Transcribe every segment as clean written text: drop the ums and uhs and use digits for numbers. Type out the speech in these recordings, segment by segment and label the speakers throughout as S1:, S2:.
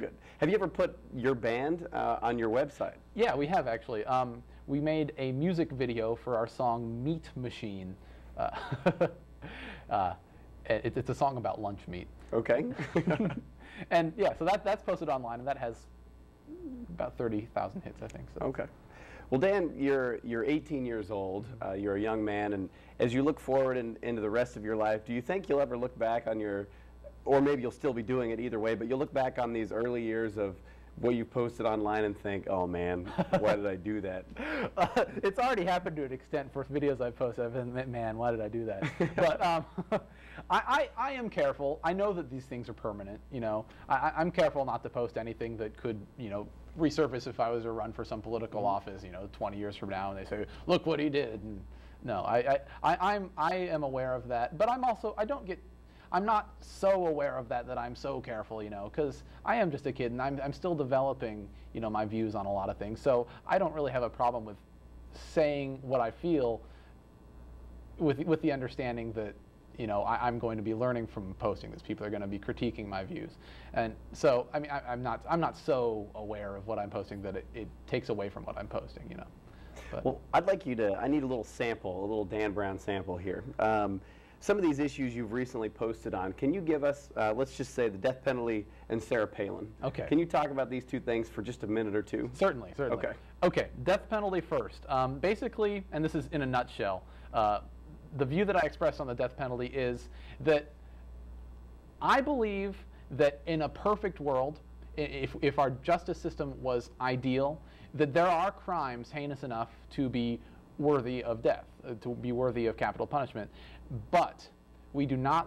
S1: good. Have you ever put your band on your website?
S2: Yeah, we have actually. We made a music video for our song Meat Machine. It's a song about lunch meat.
S1: Okay.
S2: And yeah, so that's posted online, and that has about 30,000 hits, I think. So.
S1: Okay. Well, Dan, you're 18 years old. You're a young man, and as you look forward into the rest of your life, do you think you'll ever look back on your, or maybe you'll still be doing it either way, but you'll look back on these early years of what you posted online and think, oh man, why did I do that?
S2: It's already happened to an extent for videos I've posted. I've been, man, why did I do that? But I am careful. I know that these things are permanent. You know, I'm careful not to post anything that could, you know, resurface if I was to run for some political office, you know, 20 years from now, and they say, look what he did. And no, I am aware of that, but I'm not so aware of that I'm so careful, you know, because I am just a kid and I'm still developing, you know, my views on a lot of things. So I don't really have a problem with saying what I feel with the understanding that, you know, I'm going to be learning from posting this. People are going to be critiquing my views. And so, I mean, I'm not so aware of what I'm posting that it takes away from what I'm posting, you know. But.
S1: Well, I need a little sample, a little Dan Brown sample here. Some of these issues you've recently posted on, can you give us, let's just say the death penalty and Sarah Palin.
S2: Okay.
S1: Can you talk about these two things for just a minute or two?
S2: Certainly, certainly.
S1: Okay.
S2: Okay, death penalty first. Basically, and this is in a nutshell, the view that I expressed on the death penalty is that I believe that in a perfect world, if our justice system was ideal, that there are crimes heinous enough to be worthy of death, to be worthy of capital punishment. But we do not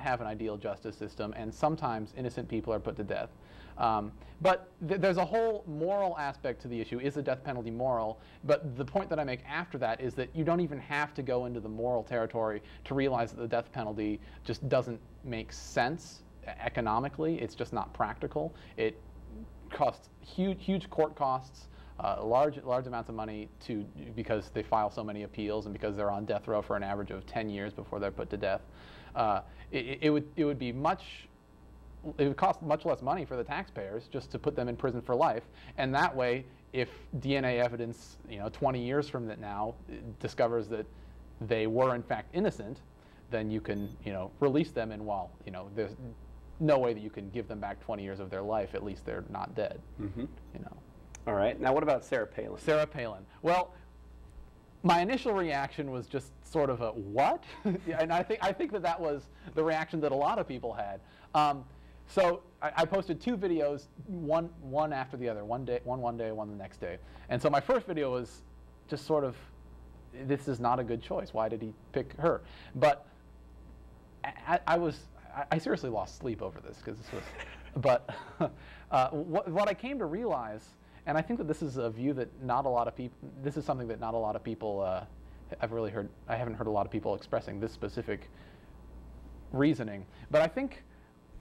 S2: have an ideal justice system, and sometimes innocent people are put to death. But there's a whole moral aspect to the issue. Is the death penalty moral? But the point that I make after that is that you don't even have to go into the moral territory to realize that the death penalty just doesn't make sense economically. It's just not practical. It costs huge court costs. Large amounts of money because they file so many appeals and because they're on death row for an average of 10 years before they're put to death. It would cost much less money for the taxpayers just to put them in prison for life. And that way, if DNA evidence, you know, 20 years from now discovers that they were in fact innocent, then you can, you know, release them. And while, you know, there's no way that you can give them back 20 years of their life, at least they're not dead. Mm-hmm. You know.
S1: All right. Now, what about Sarah Palin?
S2: Sarah Palin. Well, my initial reaction was just sort of a what? And I think that was the reaction that a lot of people had. So I posted two videos, one after the other, one day, one the next day. And so my first video was just sort of, this is not a good choice. Why did he pick her? But I seriously lost sleep over this because this was. But what I came to realize. And I think that this is a view that not a lot of people, this is something that not a lot of people I haven't heard a lot of people expressing this specific reasoning. But I think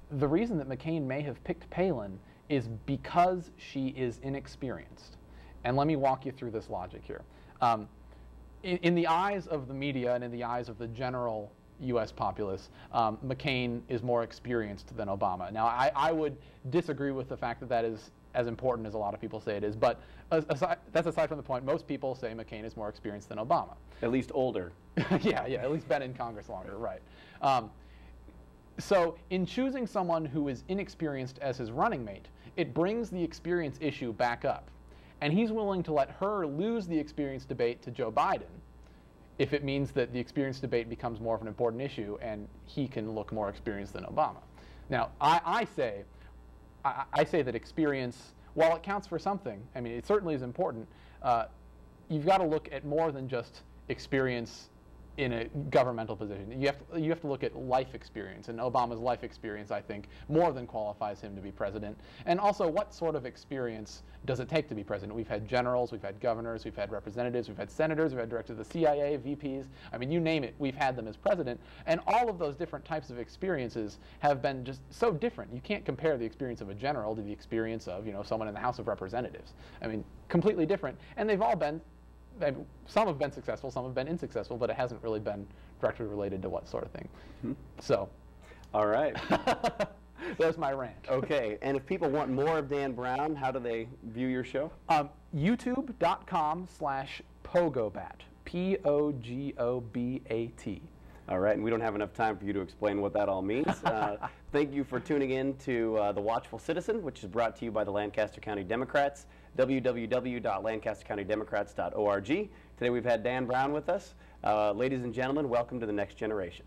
S2: the reason that McCain may have picked Palin is because she is inexperienced. And let me walk you through this logic here. In the eyes of the media and in the eyes of the general U.S. populace, McCain is more experienced than Obama. Now, I would disagree with the fact that that is as important as a lot of people say it is, but that's aside from the point. Most people say McCain is more experienced than Obama.
S1: At least older.
S2: yeah, at least been in Congress longer, right. So in choosing someone who is inexperienced as his running mate, it brings the experience issue back up. And he's willing to let her lose the experience debate to Joe Biden if it means that the experience debate becomes more of an important issue and he can look more experienced than Obama. Now, I say that experience, while it counts for something, I mean, it certainly is important, you've got to look at more than just experience in a governmental position. You have to look at life experience, and Obama's life experience, I think, more than qualifies him to be president. And also, what sort of experience does it take to be president? We've had generals, we've had governors, we've had representatives, we've had senators, we've had directors of the CIA, VPs. I mean, you name it, we've had them as president. And all of those different types of experiences have been just so different. You can't compare the experience of a general to the experience of, someone in the House of Representatives. I mean, completely different. And they've all been, some have been successful, some have been unsuccessful, but it hasn't really been directly related to what sort of thing. Mm-hmm. So.
S1: All right.
S2: That's my rant.
S1: Okay, and if people want more of Dan Brown, how do they view your show?
S2: YouTube.com/Pogobat. Pogobat.
S1: All right, and we don't have enough time for you to explain what that all means. Thank you for tuning in to The Watchful Citizen, which is brought to you by the Lancaster County Democrats, www.lancastercountydemocrats.org. Today we've had Dan Brown with us. Ladies and gentlemen, welcome to the next generation.